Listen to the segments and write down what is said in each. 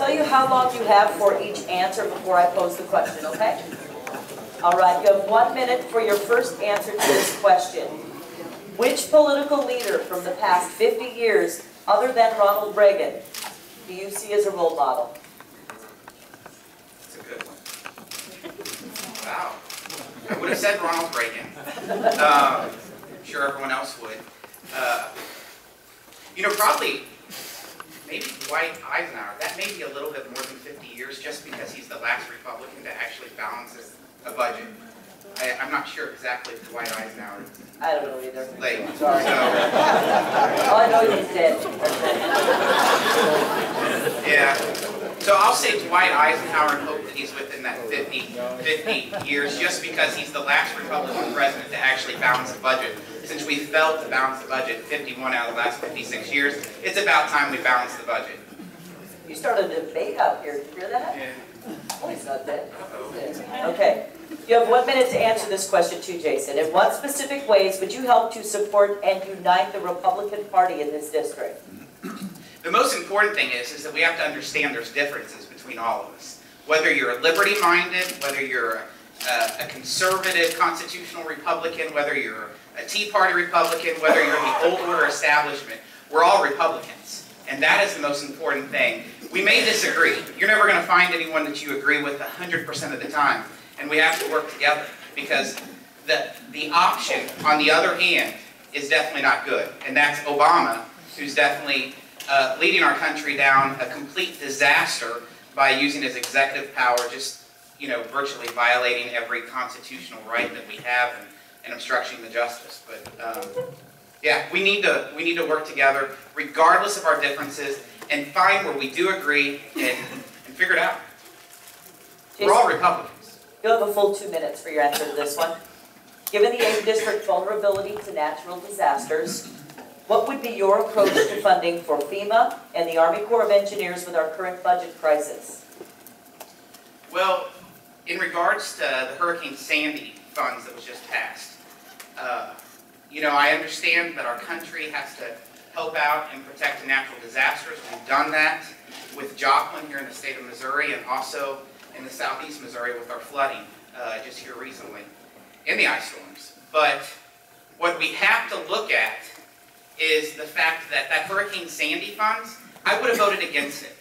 tell you how long you have for each answer before I pose the question, okay? All right, you have 1 minute for your first answer to this question. Which political leader from the past 50 years, other than Ronald Reagan, do you see as a role model? That's a good one. Wow. I would have said Ronald Reagan. I'm sure everyone else would. You know, probably, maybe Dwight Eisenhower. That may be a little bit more than 50 years just because he's the last Republican to actually balance a budget. I'm not sure exactly if Dwight Eisenhower. I don't know either. Late. Sorry. So, all I know he's dead. yeah. So I'll say Dwight Eisenhower and hope that he's within that 50 years just because he's the last Republican president to actually balance the budget. Since we failed to balance the budget 51 out of the last 56 years, it's about time we balance the budget. You started a debate out here. Did you hear that? Yeah. Oh, he's not dead. Okay. You have 1 minute to answer this question too, Jason. In what specific ways would you help to support and unite the Republican Party in this district? The most important thing is that we have to understand there's differences between all of us. Whether you're liberty-minded, whether you're a conservative constitutional Republican, whether you're a Tea Party Republican, whether you're the old order establishment, we're all Republicans. And that is the most important thing. We may disagree. You're never going to find anyone that you agree with 100% of the time. And we have to work together because the option, on the other hand, is definitely not good. And that's Obama, who's definitely leading our country down a complete disaster by using his executive power, just, you know, virtually violating every constitutional right that we have and obstructing the justice. But yeah, we need to work together, regardless of our differences, and find where we do agree and figure it out. Jason, we're all Republicans. You'll have a full 2 minutes for your answer to this one. Given the 8th District vulnerability to natural disasters, what would be your approach to funding for FEMA and the Army Corps of Engineers with our current budget crisis? Well, in regards to the Hurricane Sandy funds that was just passed, you know, I understand that our country has to help out and protect natural disasters. We've done that with Joplin here in the state of Missouri and also in the southeast Missouri with our flooding just here recently in the ice storms. But what we have to look at is the fact that Hurricane Sandy funds, I would have voted against it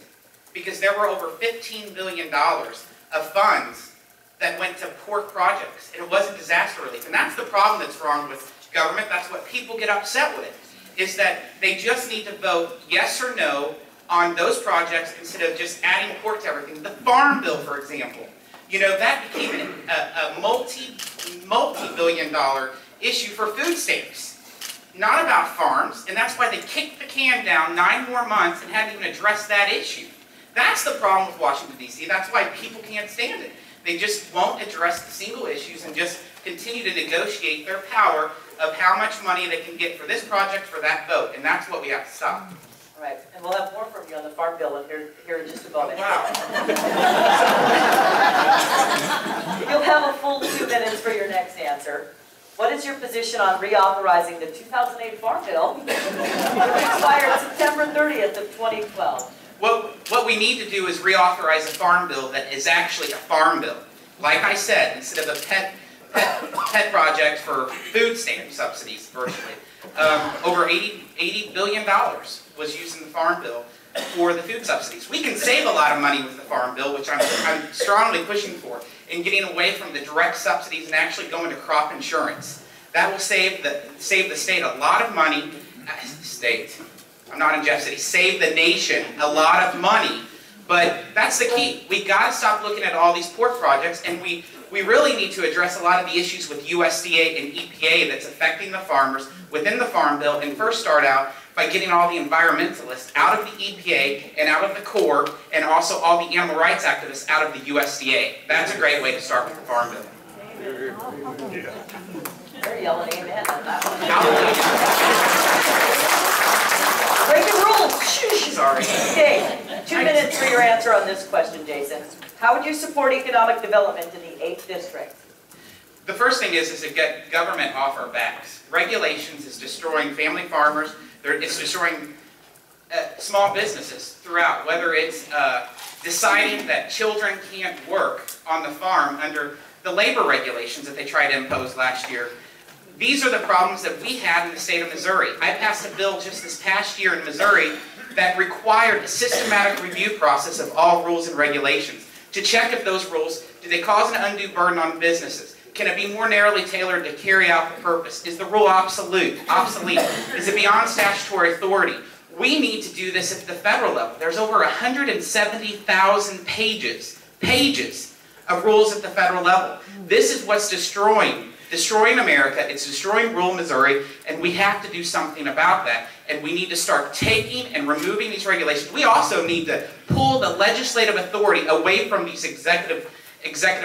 because there were over $15 billion of funds that went to poor projects, and it wasn't disaster relief. And that's the problem that's wrong with government. That's what people get upset with, is that they just need to vote yes or no on those projects instead of just adding pork to everything. The Farm Bill, for example, you know, that became a multi-billion dollar issue for food stamps, not about farms, and that's why they kicked the can down 9 more months and hadn't even addressed that issue. That's the problem with Washington, D.C. That's why people can't stand it. They just won't address the single issues and just continue to negotiate their power of how much money they can get for this project, for that vote, and that's what we have to stop. All right, and we'll have more from you on the Farm Bill here in just a moment. Wow. You'll have a full 2 minutes for your next answer. What is your position on reauthorizing the 2008 Farm Bill, which expired September 30th of 2012? Well, what we need to do is reauthorize a farm bill that is actually a farm bill. Like I said, instead of a pet project for food stamp subsidies, virtually, over $80 billion was used in the farm bill for the food subsidies. We can save a lot of money with the farm bill, which I'm strongly pushing for, in getting away from the direct subsidies and actually going to crop insurance. That will save the state a lot of money. I'm not in Jeff City. Save the nation a lot of money. But that's the key. We've got to stop looking at all these pork projects, and we really need to address a lot of the issues with USDA and EPA that's affecting the farmers within the Farm Bill, and first start out by getting all the environmentalists out of the EPA and out of the Corps, and also all the animal rights activists out of the USDA. That's a great way to start with the Farm Bill. They're yelling amen on that one. Breaking rules! Shh. Sorry. Okay, 2 minutes for your answer on this question, Jason. How would you support economic development in the 8th District? The first thing is to get government off our backs. Regulations is destroying family farmers. It's destroying small businesses throughout, whether it's deciding that children can't work on the farm under the labor regulations that they tried to impose last year. These are the problems that we had in the state of Missouri. I passed a bill just this past year in Missouri that required a systematic review process of all rules and regulations to check if those rules, do they cause an undue burden on businesses? Can it be more narrowly tailored to carry out the purpose? Is the rule obsolete? Is it beyond statutory authority? We need to do this at the federal level. There's over 170,000 pages of rules at the federal level. This is what's destroying America. It's destroying rural Missouri, and we have to do something about that. And we need to start taking and removing these regulations. We also need to pull the legislative authority away from these executive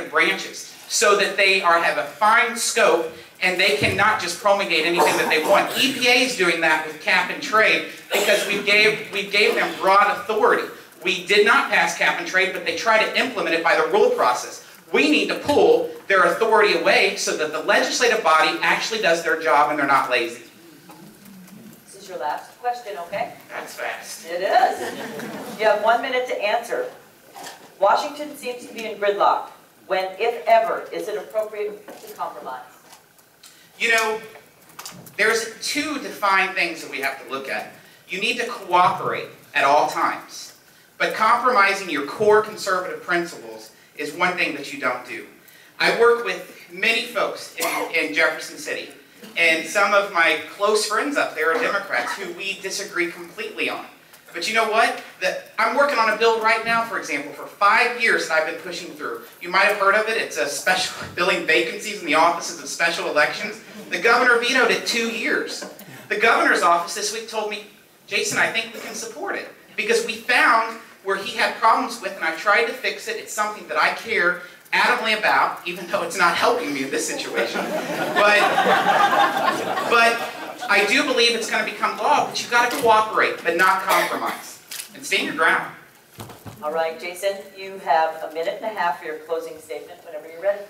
branches so that they have a fine scope and they cannot just promulgate anything that they want. EPA is doing that with cap and trade because we gave them broad authority. We did not pass cap and trade, but they try to implement it by the rule process. We need to pull their authority away so that the legislative body actually does their job and they're not lazy. This is your last question, okay? That's fast. It is. You have 1 minute to answer. Washington seems to be in gridlock. When, if ever, is it appropriate to compromise? You know, there's two defined things that we have to look at. You need to cooperate at all times. But compromising your core conservative principles is one thing that you don't do. I work with many folks in Jefferson City, and some of my close friends up there are Democrats who we disagree completely on. But you know what? I'm working on a bill right now, for example, for 5 years that I've been pushing through. You might have heard of it. It's a special filling vacancies in the offices of special elections. The governor vetoed it 2 years. The governor's office this week told me, Jason, I think we can support it. Because we found where he had problems with, and I tried to fix it. It's something that I care adamantly about, even though it's not helping me in this situation. But I do believe it's going to become law, but you've got to cooperate, but not compromise. And stand your ground. All right, Jason, you have 1.5 minutes for your closing statement whenever you're ready.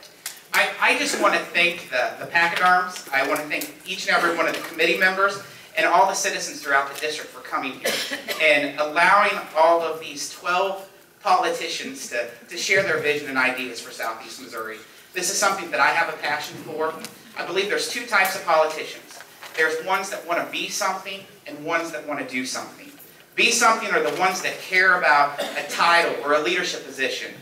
I just want to thank the pachyderms. I want to thank each and every one of the committee members and all the citizens throughout the district for coming here and allowing all of these 12 politicians to share their vision and ideas for Southeast Missouri. This is something that I have a passion for. I believe there's two types of politicians. There's ones that want to be something and ones that want to do something. Be something are the ones that care about a title or a leadership position.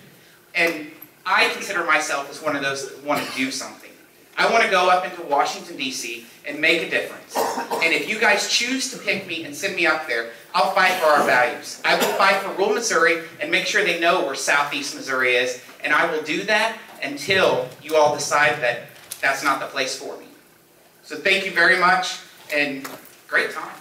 And I consider myself as one of those that want to do something. I want to go up into Washington, D.C. and make a difference. And if you guys choose to pick me and send me up there, I'll fight for our values. I will fight for rural Missouri and make sure they know where Southeast Missouri is. And I will do that until you all decide that that's not the place for me. So thank you very much, and great time.